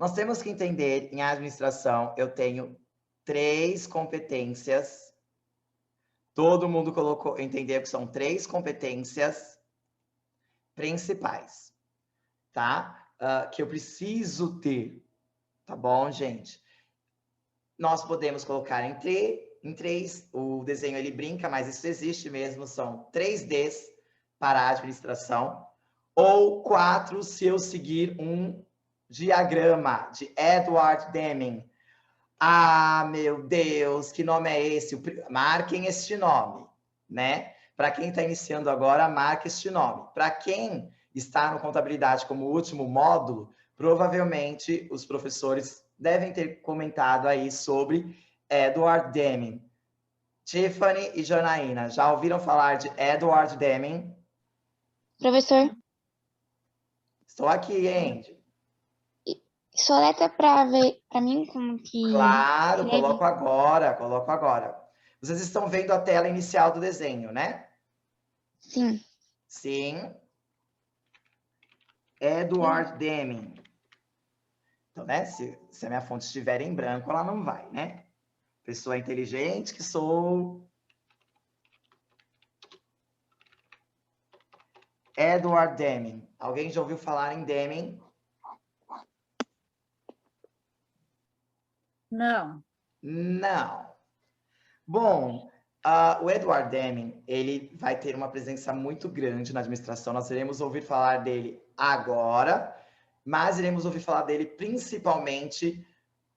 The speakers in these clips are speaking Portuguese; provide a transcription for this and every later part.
Nós temos que entender, em administração, eu tenho 3 competências. Todo mundo entendeu que são 3 competências principais, tá? Que eu preciso ter, tá bom, gente? Nós podemos colocar em 3, o desenho ele brinca, mas isso existe mesmo, são 3Ds para a administração, ou 4 se eu seguir um diagrama de Edward Deming. Ah, meu Deus, que nome é esse? Marquem este nome, né? Para quem está iniciando agora, marque este nome. Para quem está no Contabilidade como último módulo, provavelmente os professores devem ter comentado aí sobre Edward Deming. Tiffany e Janaína, já ouviram falar de Edward Deming? Professor, Estou aqui, Andy. soletra para ver para mim como que Claro, escreve? coloco agora. Vocês estão vendo a tela inicial do desenho, né? Sim. Sim. Edward Deming. Então, né? Se a minha fonte estiver em branco, ela não vai, né? Pessoa inteligente que sou. Edward Deming. Alguém já ouviu falar em Deming? Não. Não. Bom, o Edward Deming, ele vai ter uma presença muito grande na administração. Nós iremos ouvir falar dele agora, mas iremos ouvir falar dele principalmente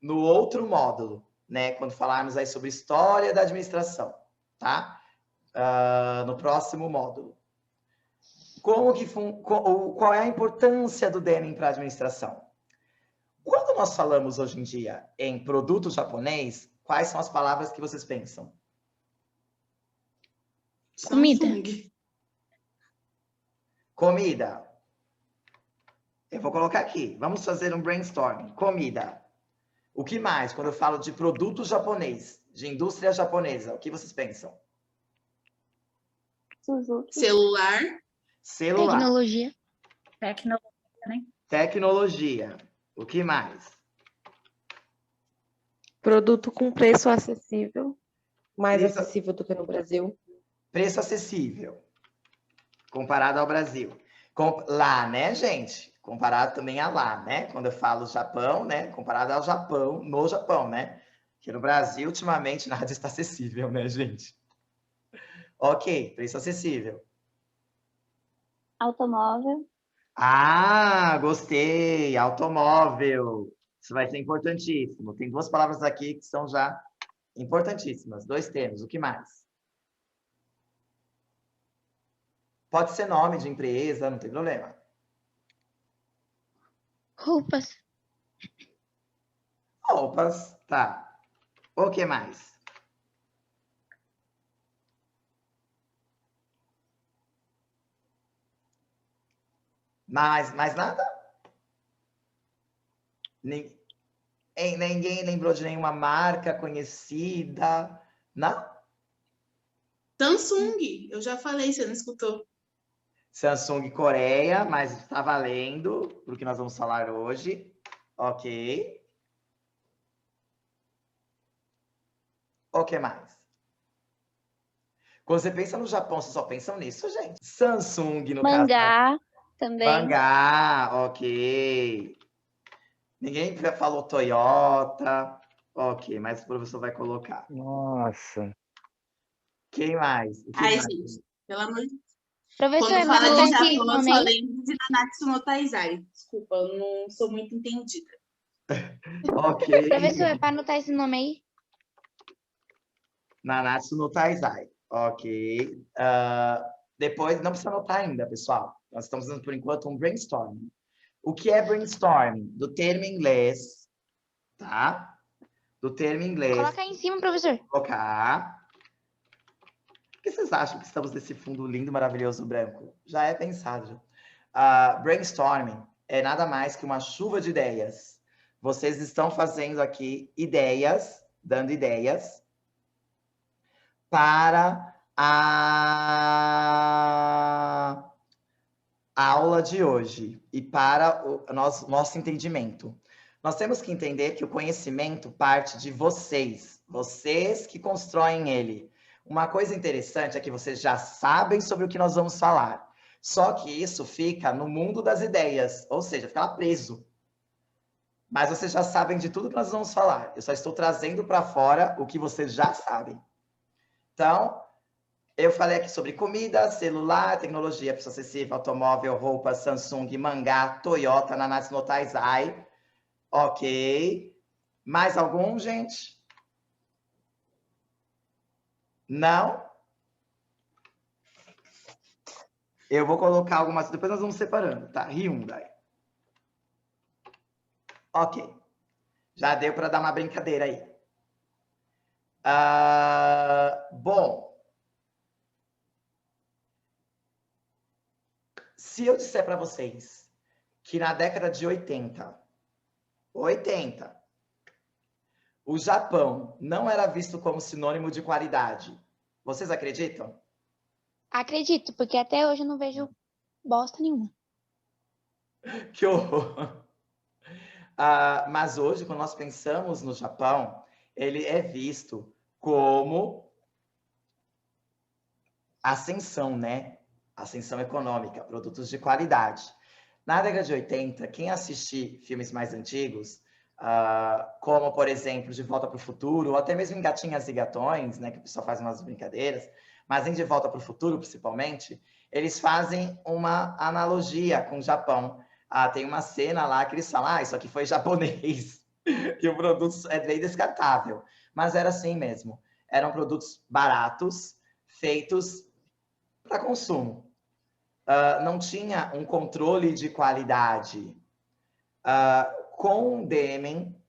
no outro módulo, né? Quando falarmos aí sobre história da administração, tá? No próximo módulo. Qual é a importância do Deming para a administração? Quando nós falamos hoje em dia em produto japonês, quais são as palavras que vocês pensam? Comida. Comida. Eu vou colocar aqui. Vamos fazer um brainstorming. Comida. O que mais? Quando eu falo de produto japonês, de indústria japonesa, o que vocês pensam? Celular. Celular. Tecnologia. Tecnologia, né? Tecnologia. O que mais? Produto com preço acessível, mais Preço- acessível do que no Brasil. Preço acessível. Comparado ao Brasil. Lá, né, gente? Comparado também a lá, né? Quando eu falo Japão, né? Comparado ao Japão, no Japão, né? Porque no Brasil, ultimamente, nada está acessível, né, gente? Ok, preço acessível. Automóvel. Ah, gostei! Automóvel. Isso vai ser importantíssimo. Tem 2 palavras aqui que são já importantíssimas. 2 termos. O que mais? Pode ser nome de empresa, não tem problema. Roupas. Roupas, tá. O que mais? Mais nada? Ninguém lembrou de nenhuma marca conhecida? Não? Samsung. Eu já falei, você não escutou. Samsung Coreia, mas está valendo para o que nós vamos falar hoje. Ok. O que mais? Quando você pensa no Japão, você só pensa nisso, gente. Samsung, no caso. Mangá também. Mangá, ok. Ninguém falou Toyota. Ok, mas o professor vai colocar. Nossa. Quem mais? Ai, gente, pelo amor de Deus. Professor, Quando fala anotar de aqui Japão, o eu nome só aí? lembro de Nanatsu no Taizai. Desculpa, eu não sou muito entendida. Ok. Professor, é para anotar esse nome aí? Nanatsu no Taizai. Ok. Depois, não precisa anotar ainda, pessoal. Nós estamos fazendo, por enquanto, um brainstorming. O que é brainstorming? Do termo em inglês, tá? Do termo em inglês. Coloca aí em cima, professor. Colocar. Por que vocês acham que estamos nesse fundo lindo, maravilhoso, branco? Já é pensado. Brainstorming é nada mais que uma chuva de ideias. Vocês estão fazendo aqui ideias, dando ideias, para a aula de hoje e para o nosso entendimento. Nós temos que entender que o conhecimento parte de vocês, vocês que constroem ele. Uma coisa interessante é que vocês já sabem sobre o que nós vamos falar, só que isso fica no mundo das ideias, ou seja, fica lá preso. Mas vocês já sabem de tudo que nós vamos falar, eu só estou trazendo para fora o que vocês já sabem. Então, eu falei aqui sobre comida, celular, tecnologia, preço acessível, automóvel, roupa, Samsung, mangá, Toyota, Nanatsu no Taizai. Ok. Mais algum, gente? Não? Eu vou colocar algumas, depois nós vamos separando, tá? Hyundai. Ok. Já deu para dar uma brincadeira aí. Bom. Se eu disser para vocês que na década de 80, o Japão não era visto como sinônimo de qualidade, vocês acreditam? Acredito, porque até hoje eu não vejo bosta nenhuma. Que horror! Mas hoje, quando nós pensamos no Japão, ele é visto como ascensão, né? Ascensão econômica, produtos de qualidade. Na década de 80, quem assistir filmes mais antigos, como, por exemplo, De Volta para o Futuro, ou até mesmo em Gatinhas e Gatões, né, que o pessoal faz umas brincadeiras, mas em De Volta para o Futuro, principalmente, eles fazem uma analogia com o Japão. Tem uma cena lá que eles falam, isso aqui foi japonês, que o produto é bem descartável. Mas era assim mesmo. Eram produtos baratos, feitos para consumo. Não tinha um controle de qualidade. Com o Deming,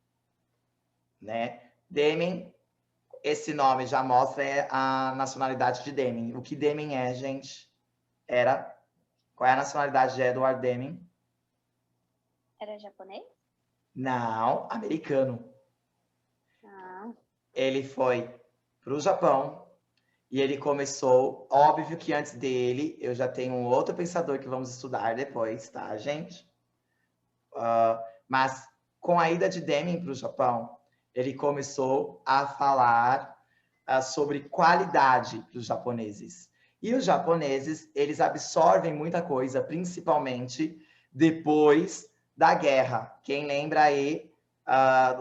né? Deming, esse nome já mostra a nacionalidade de Deming. O que Deming é, gente? Qual é a nacionalidade de Edward Deming? Era japonês? Não, americano. Ah. Ele foi para o Japão e ele começou, óbvio que antes dele, eu já tenho um outro pensador que vamos estudar depois, tá, gente? Mas com a ida de Deming para o Japão, ele começou a falar sobre qualidade para os japoneses. E os japoneses, eles absorvem muita coisa, principalmente depois da guerra. Quem lembra aí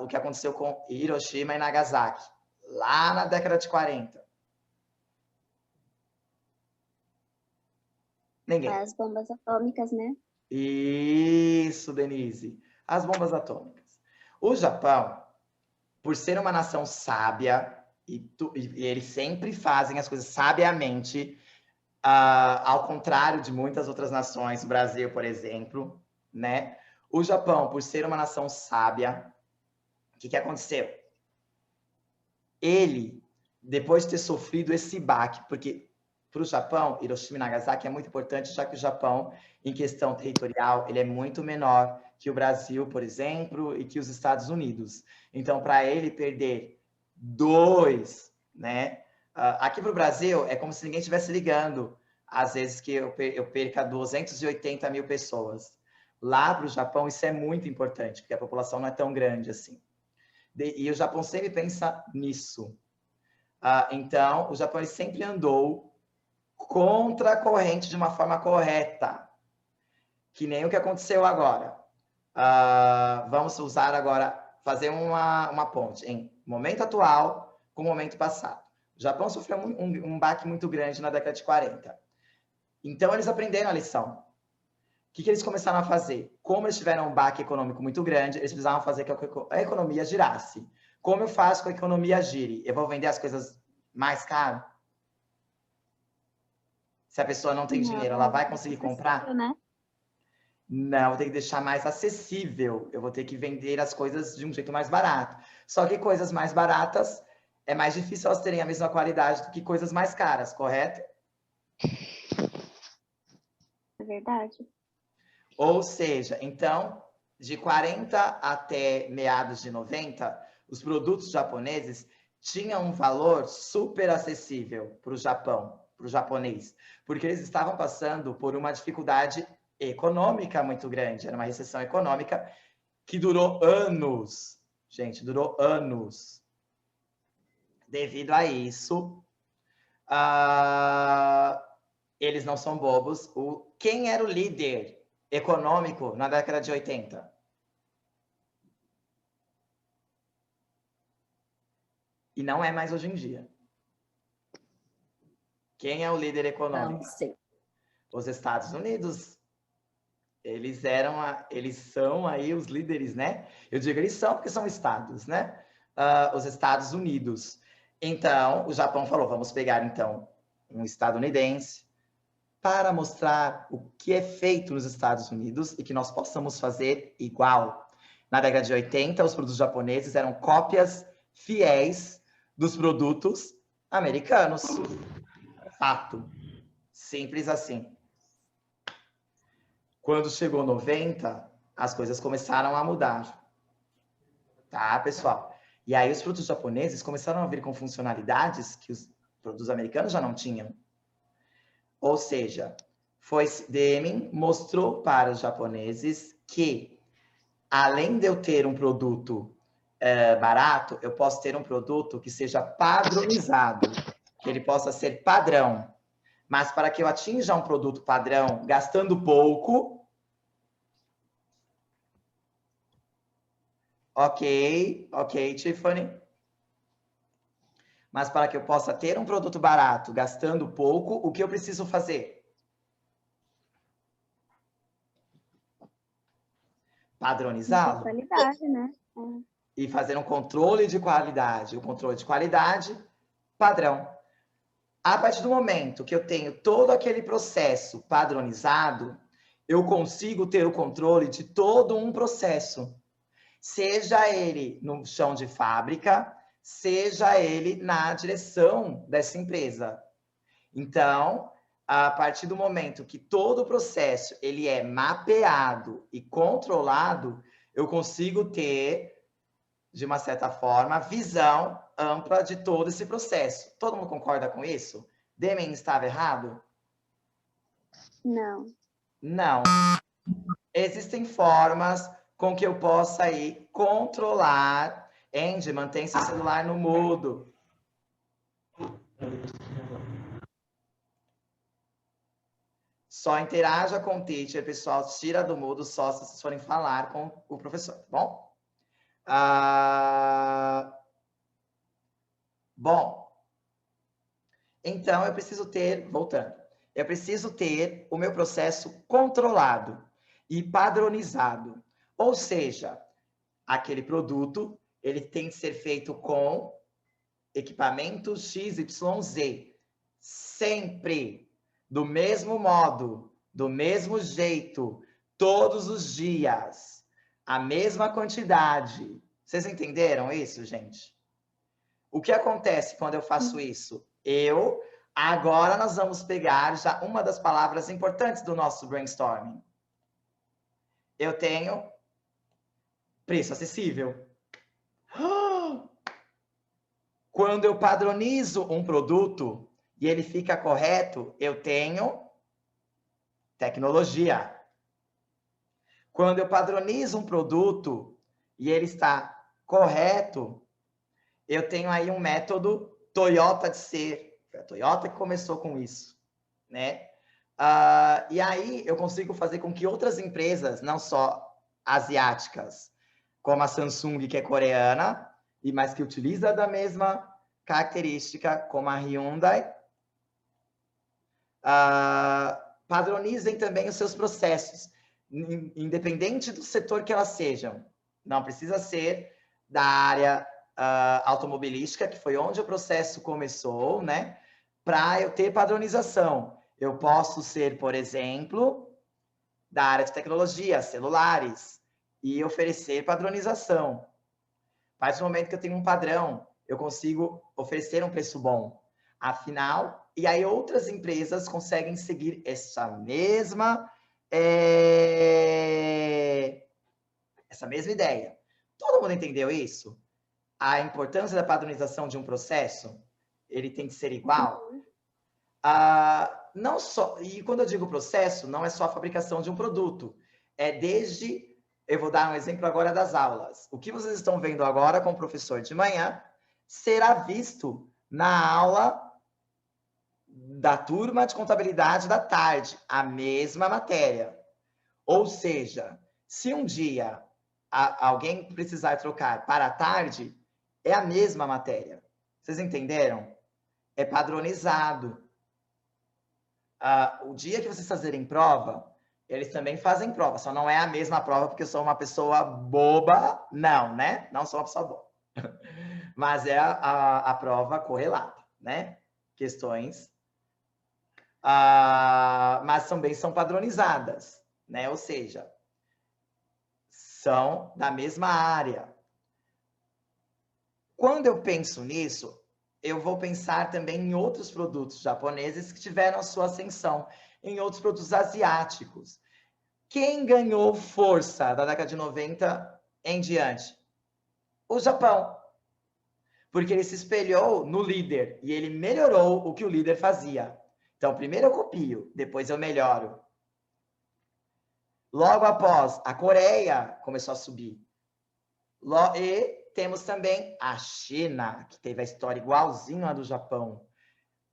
o que aconteceu com Hiroshima e Nagasaki, lá na década de 40? Ninguém. As bombas atômicas, né? Isso, Denise. As bombas atômicas. O Japão, por ser uma nação sábia, e eles sempre fazem as coisas sabiamente, ao contrário de muitas outras nações, o Brasil, por exemplo, né? O Japão, por ser uma nação sábia, o que aconteceu? Ele, depois de ter sofrido esse baque, porque para o Japão, Hiroshima e Nagasaki é muito importante, já que o Japão, em questão territorial, ele é muito menor que o Brasil, por exemplo, e que os Estados Unidos. Então, para ele perder dois, né? Aqui para o Brasil, é como se ninguém estivesse ligando, às vezes que eu perca 280 mil pessoas. Lá para o Japão, isso é muito importante, porque a população não é tão grande assim. E o Japão sempre pensa nisso. Então, o Japão ele sempre andou contra a corrente de uma forma correta, que nem o que aconteceu agora. Vamos usar agora, fazer uma ponte em momento atual com o momento passado. O Japão sofreu um baque muito grande na década de 40. Então, eles aprenderam a lição. O que eles começaram a fazer? Como eles tiveram um baque econômico muito grande, eles precisavam fazer que a economia girasse. Como eu faço com a economia gire? Eu vou vender as coisas mais caro? Se a pessoa não tem dinheiro, ela vai conseguir comprar? Né? Não, eu vou ter que deixar mais acessível. Eu vou ter que vender as coisas de um jeito mais barato. Só que coisas mais baratas, é mais difícil elas terem a mesma qualidade do que coisas mais caras, correto? É verdade. Ou seja, então, de 40 até meados de 90, os produtos japoneses tinham um valor super acessível para o Japão, para o japonês, porque eles estavam passando por uma dificuldade econômica muito grande, era uma recessão econômica, que durou anos. Gente, durou anos. Devido a isso, eles não são bobos. Quem era o líder econômico na década de 80? E não é mais hoje em dia. Quem é o líder econômico? Não sei. Os Estados Unidos. Eles são aí os líderes, né? Eu digo eles são porque são estados, né? Os Estados Unidos. Então, o Japão falou, vamos pegar, então, um estadunidense para mostrar o que é feito nos Estados Unidos e que nós possamos fazer igual. Na década de 80, os produtos japoneses eram cópias fiéis dos produtos americanos. Fato. Simples assim. Quando chegou 90, as coisas começaram a mudar. Tá, pessoal? E aí os produtos japoneses começaram a vir com funcionalidades que os produtos americanos já não tinham. Ou seja, Deming mostrou para os japoneses que, além de eu ter um produto barato, eu posso ter um produto que seja padronizado, que ele possa ser padrão. Mas para que eu atinja um produto padrão gastando pouco, ok, Tiffany. Mas para que eu possa ter um produto barato gastando pouco, o que eu preciso fazer? Padronizá-lo. Qualidade, né? E fazer um controle de qualidade. O controle de qualidade, padrão. A partir do momento que eu tenho todo aquele processo padronizado, eu consigo ter o controle de todo um processo. Seja ele no chão de fábrica, seja ele na direção dessa empresa. Então, a partir do momento que todo o processo ele é mapeado e controlado, eu consigo ter, de uma certa forma, visão ampla de todo esse processo. Todo mundo concorda com isso? Deming estava errado? Não. Não. Existem formas com que eu possa aí controlar. Andy, mantém seu celular no mudo. Só interaja com o teacher, pessoal. Tira do mudo só se vocês forem falar com o professor, tá bom? Bom, então eu preciso ter, voltando, eu preciso ter o meu processo controlado e padronizado. Ou seja, aquele produto, ele tem que ser feito com equipamento XYZ. Sempre, do mesmo modo, do mesmo jeito, todos os dias, a mesma quantidade. Vocês entenderam isso, gente? O que acontece quando eu faço isso? Agora nós vamos pegar já uma das palavras importantes do nosso brainstorming. Eu tenho preço acessível. Quando eu padronizo um produto e ele fica correto, eu tenho tecnologia. Quando eu padronizo um produto e ele está correto, eu tenho aí um método Toyota de ser. Foi a Toyota que começou com isso, né? E aí eu consigo fazer com que outras empresas, não só asiáticas, como a Samsung, que é coreana, mas que utiliza da mesma característica, como a Hyundai, padronizem também os seus processos, independente do setor que elas sejam. Não precisa ser da área automobilística, que foi onde o processo começou, né? Para eu ter padronização. Eu posso ser, por exemplo, da área de tecnologia, celulares, e oferecer padronização. A partir do momento que eu tenho um padrão, eu consigo oferecer um preço bom. Afinal, e aí outras empresas conseguem seguir essa mesma ideia. Todo mundo entendeu isso? A importância da padronização de um processo, ele tem que ser igual. Não só, e quando eu digo processo, não é só a fabricação de um produto, é desde eu vou dar um exemplo agora das aulas. O que vocês estão vendo agora com o professor de manhã será visto na aula da turma de contabilidade da tarde, a mesma matéria. Ou seja, se um dia alguém precisar trocar para a tarde, é a mesma matéria. Vocês entenderam? É padronizado. O dia que vocês fazerem prova, eles também fazem prova, só não é a mesma prova porque eu sou uma pessoa boba, não, né? Não sou uma pessoa boba. Mas é a prova correlata, né? Questões. Mas também são padronizadas, né? Ou seja, são da mesma área. Quando eu penso nisso, eu vou pensar também em outros produtos japoneses que tiveram a sua ascensão, em outros produtos asiáticos. Quem ganhou força da década de 90 em diante? O Japão. Porque ele se espelhou no líder e ele melhorou o que o líder fazia. Então, primeiro eu copio, depois eu melhoro. Logo após, a Coreia começou a subir. E temos também a China, que teve a história igualzinha à do Japão.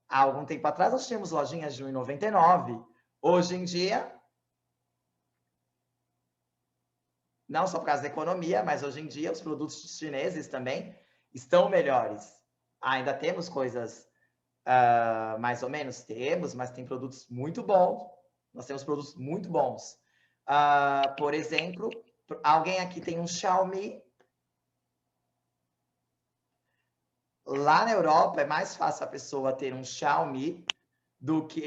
Há algum tempo atrás, nós tínhamos lojinhas de R$ 1,99. Hoje em dia, não só por causa da economia, mas hoje em dia os produtos chineses também estão melhores. Ainda temos coisas mais ou menos? Temos, mas tem produtos muito bons. Nós temos produtos muito bons. Por exemplo, alguém aqui tem um Xiaomi. Lá na Europa é mais fácil a pessoa ter um Xiaomi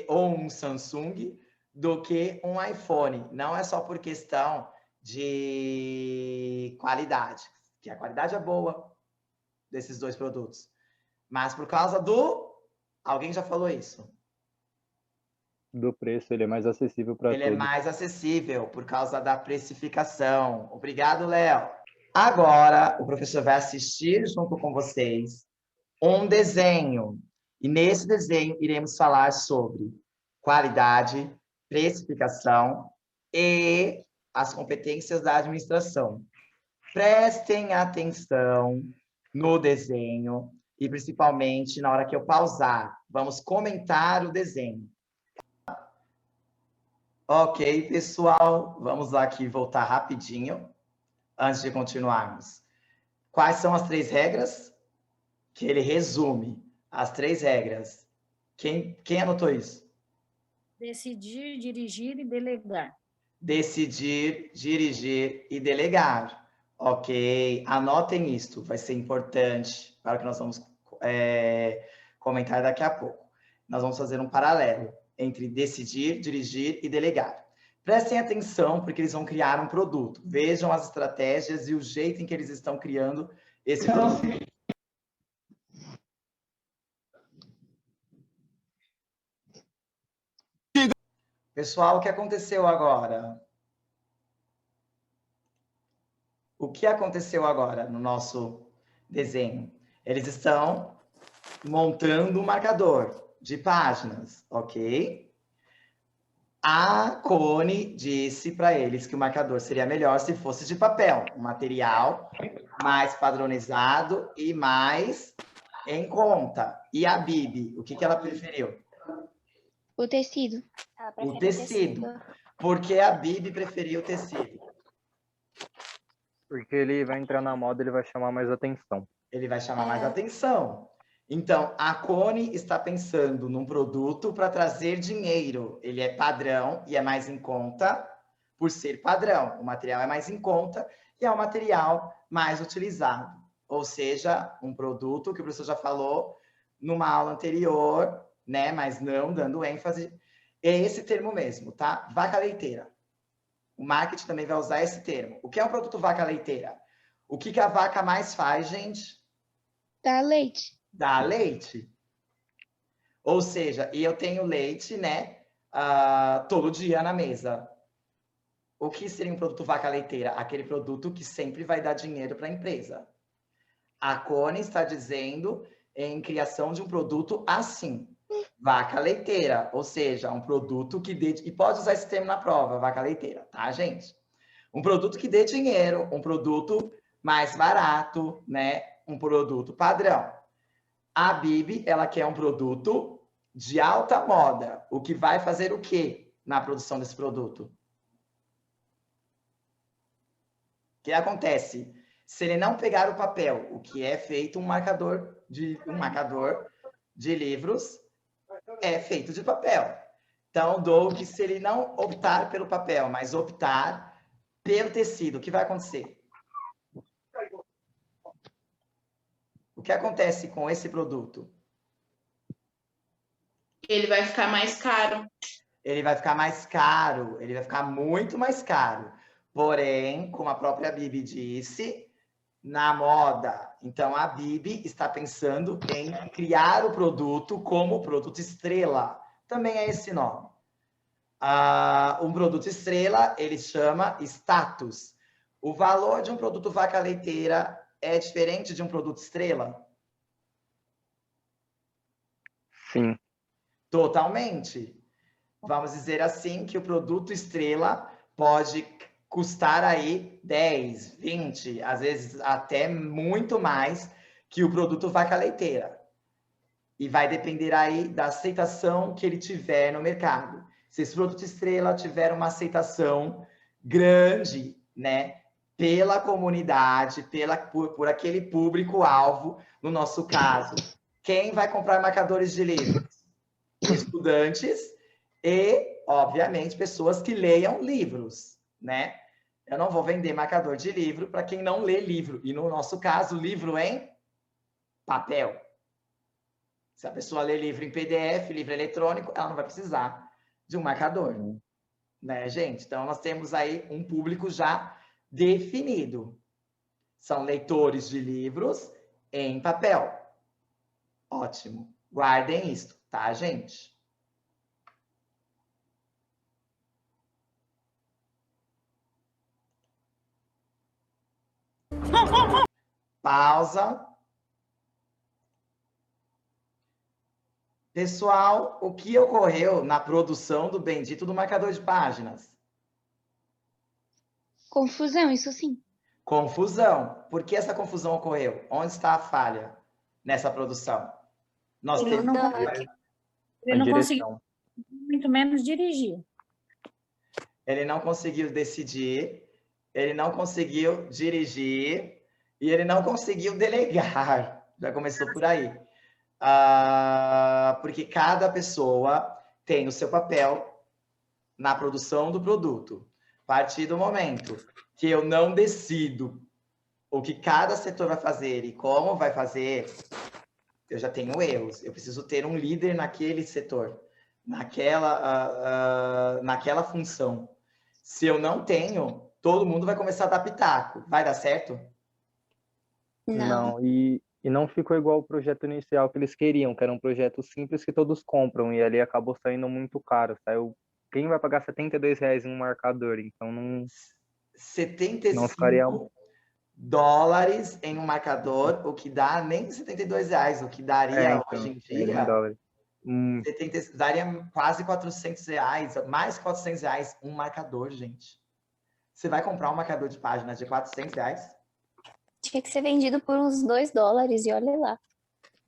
ou um Samsung do que um iPhone. Não é só por questão de qualidade, que a qualidade é boa desses dois produtos, mas por causa do... Alguém já falou isso? Do preço, ele é mais acessível para todos. Ele é mais acessível por causa da precificação. Obrigado, Léo. Agora, o professor vai assistir junto com vocês um desenho. E nesse desenho, iremos falar sobre qualidade, precificação e as competências da administração. Prestem atenção no desenho e, principalmente, na hora que eu pausar, vamos comentar o desenho. Ok, pessoal, vamos lá aqui voltar rapidinho, antes de continuarmos. Quais são as 3 regras? Que ele resume as 3 regras. Quem anotou isso? Decidir, dirigir e delegar. Decidir, dirigir e delegar. Ok, anotem isto, vai ser importante para o que nós vamos comentar daqui a pouco. Nós vamos fazer um paralelo entre decidir, dirigir e delegar. Prestem atenção, porque eles vão criar um produto. Vejam as estratégias e o jeito em que eles estão criando esse produto. Pessoal, o que aconteceu agora? O que aconteceu agora no nosso desenho? Eles estão montando um marcador de páginas, ok? A Cone disse para eles que o marcador seria melhor se fosse de papel, um material mais padronizado e mais em conta. E a Bibi, o que ela preferiu? O tecido. O tecido. Por que a Bibi preferiu o tecido? Porque ele vai entrar na moda, ele vai chamar mais atenção. Ele vai chamar mais atenção. Então, a Cone está pensando num produto para trazer dinheiro. Ele é padrão e é mais em conta por ser padrão. O material é mais em conta e é o material mais utilizado. Ou seja, um produto que o professor já falou numa aula anterior, né? Mas não dando ênfase. É esse termo mesmo, tá? Vaca leiteira. O marketing também vai usar esse termo. O que é um produto vaca leiteira? O que a vaca mais faz, gente? Dá leite. Dá leite. Ou seja, e eu tenho leite, né? Todo dia na mesa. O que seria um produto vaca leiteira? Aquele produto que sempre vai dar dinheiro para a empresa. A Cone está dizendo em criação de um produto assim. Vaca leiteira, ou seja, um produto que... E pode usar esse termo na prova, vaca leiteira, tá, gente? Um produto que dê dinheiro, um produto mais barato, né? Um produto padrão. A Bibi, ela quer um produto de alta moda. O que vai fazer o quê na produção desse produto? O que acontece? Se ele não pegar o papel, o que é feito um marcador de livros é feito de papel. Então, dou que se ele não optar pelo papel, mas optar pelo tecido, o que vai acontecer? O que acontece com esse produto? Ele vai ficar mais caro. Ele vai ficar mais caro, ele vai ficar muito mais caro. Porém, como a própria Bibi disse, na moda. Então, a Bibi está pensando em criar o produto como produto estrela. Também é esse nome. Um produto estrela, ele chama status. O valor de um produto vaca leiteira é diferente de um produto estrela? Sim. Totalmente. Vamos dizer assim que o produto estrela pode custar aí 10, 20, às vezes até muito mais que o produto vaca leiteira. E vai depender aí da aceitação que ele tiver no mercado. Se esse produto estrela tiver uma aceitação grande, né, pela comunidade, por aquele público-alvo, no nosso caso, quem vai comprar marcadores de livros? Estudantes e, obviamente, pessoas que leiam livros, né? Eu não vou vender marcador de livro para quem não lê livro. E, no nosso caso, livro em papel. Se a pessoa lê livro em PDF, livro eletrônico, ela não vai precisar de um marcador. Né, gente? Então, nós temos aí um público já definido. São leitores de livros em papel. Ótimo. Guardem isso, tá, gente? Pausa. Pessoal, o que ocorreu na produção do bendito do marcador de páginas? Confusão, isso sim. Confusão. Por que essa confusão ocorreu? Onde está a falha nessa produção? Nós Ele temos... não conseguiu, muito menos dirigir. Ele não conseguiu decidir, ele não conseguiu dirigir e ele não conseguiu delegar. Já começou por aí. Porque cada pessoa tem o seu papel na produção do produto. A partir do momento que eu não decido o que cada setor vai fazer e como vai fazer, eu já tenho erros. Eu preciso ter um líder naquele setor, naquela função. Se eu não tenho, todo mundo vai começar a dar pitaco. Vai dar certo? Não, e não ficou igual o projeto inicial que eles queriam, que era um projeto simples que todos compram, e ali acabou saindo muito caro. Saiu, quem vai pagar R$72 em um marcador? Então não 75 não ficaria... dólares em um marcador, o que dá nem R$72, o que daria então, hoje em em dia, dólares. 70, daria quase R$400, mais R$400 um marcador, gente. Você vai comprar um marcador de páginas de R$400? Tinha que ser vendido por uns $2 e olha lá.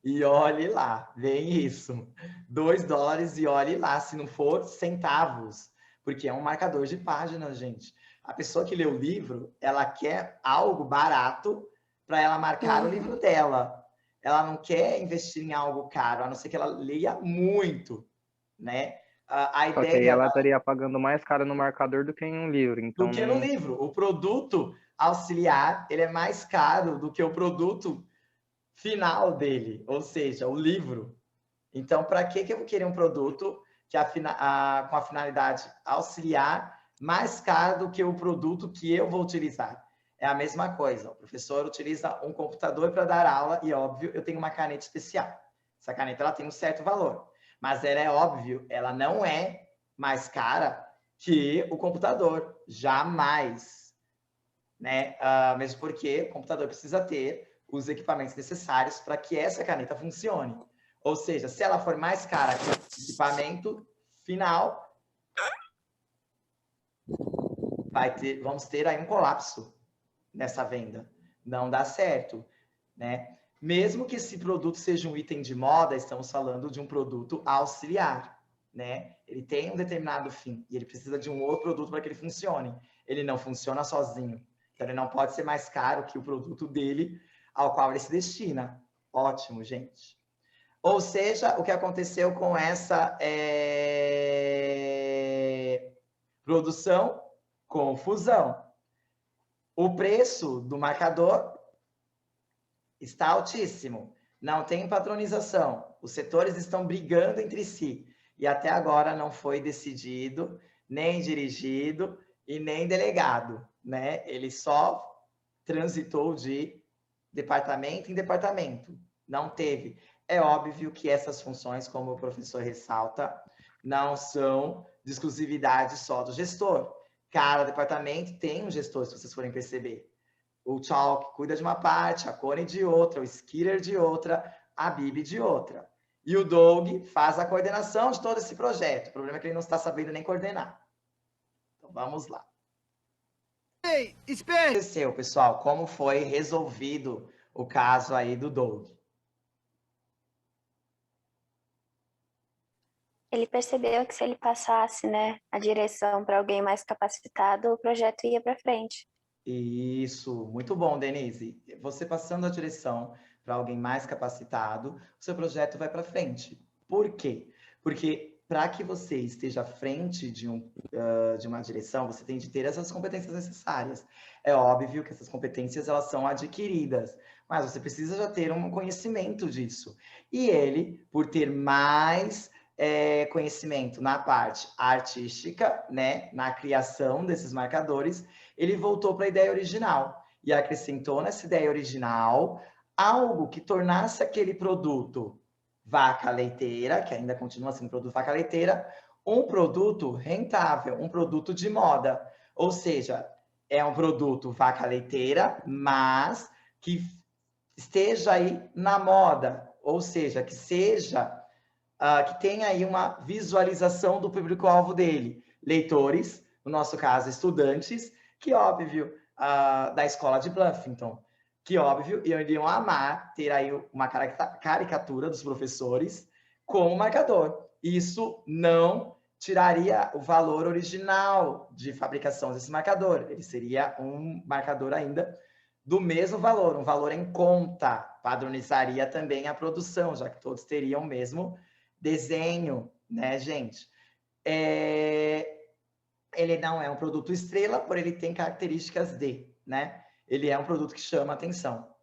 E olhe lá, vem isso. $2 e olhe lá, se não for centavos, porque é um marcador de páginas, gente. A pessoa que lê o livro, ela quer algo barato para ela marcar o livro dela. Ela não quer investir em algo caro, a não ser que ela leia muito, né? A Só que ideia aí dela... ela estaria pagando mais caro no marcador do que em um livro. Então do que no livro. O produto auxiliar, ele é mais caro do que o produto final dele, ou seja, o livro. Então, para que eu vou querer um produto que com a finalidade auxiliar mais caro do que o produto que eu vou utilizar? É a mesma coisa. O professor utiliza um computador para dar aula e, óbvio, eu tenho uma caneta especial. Essa caneta ela tem um certo valor, mas ela é óbvio, ela não é mais cara que o computador, jamais, né? Mesmo porque o computador precisa ter os equipamentos necessários para que essa caneta funcione. Ou seja, se ela for mais cara que o equipamento final, vamos ter aí um colapso nessa venda. Não dá certo, né? Mesmo que esse produto seja um item de moda, estamos falando de um produto auxiliar, né? Ele tem um determinado fim e ele precisa de um outro produto para que ele funcione. Ele não funciona sozinho. Então, ele não pode ser mais caro que o produto dele ao qual ele se destina. Ótimo, gente. Ou seja, o que aconteceu com essa produção? Confusão. O preço do marcador está altíssimo. Não tem patronização. Os setores estão brigando entre si. E até agora não foi decidido, nem dirigido e nem delegado, né? Ele só transitou de departamento em departamento. Não teve. É óbvio que essas funções, como o professor ressalta, não são de exclusividade só do gestor. Cada departamento tem um gestor, se vocês forem perceber. O Chalk cuida de uma parte, a Cone de outra, o Skiller de outra, a Bibi de outra. E o Doug faz a coordenação de todo esse projeto. O problema é que ele não está sabendo nem coordenar. Então, vamos lá. Ei, espere! Aconteceu, pessoal, como foi resolvido o caso aí do Doug? Ele percebeu que se ele passasse, né, a direção para alguém mais capacitado, o projeto ia para frente. Isso, muito bom, Denise. Você passando a direção para alguém mais capacitado, o seu projeto vai para frente. Por quê? Porque para que você esteja à frente de uma direção, você tem de ter essas competências necessárias. É óbvio que essas competências elas são adquiridas, mas você precisa já ter um conhecimento disso. E ele, por ter mais conhecimento na parte artística, né, na criação desses marcadores, ele voltou para a ideia original e acrescentou nessa ideia original algo que tornasse aquele produto vaca leiteira, que ainda continua sendo produto vaca leiteira, um produto rentável, um produto de moda. Ou seja, é um produto vaca leiteira, mas que esteja aí na moda, ou seja, que seja que tenha aí uma visualização do público-alvo dele. Leitores, no nosso caso, estudantes, que óbvio, da escola de Bluffington, que óbvio, iriam amar ter aí uma caricatura dos professores como marcador. Isso não tiraria o valor original de fabricação desse marcador. Ele seria um marcador ainda do mesmo valor, um valor em conta. Padronizaria também a produção, já que todos teriam o mesmo desenho, né, gente? Ele não é um produto estrela, porém ele tem características de, né? Ele é um produto que chama atenção.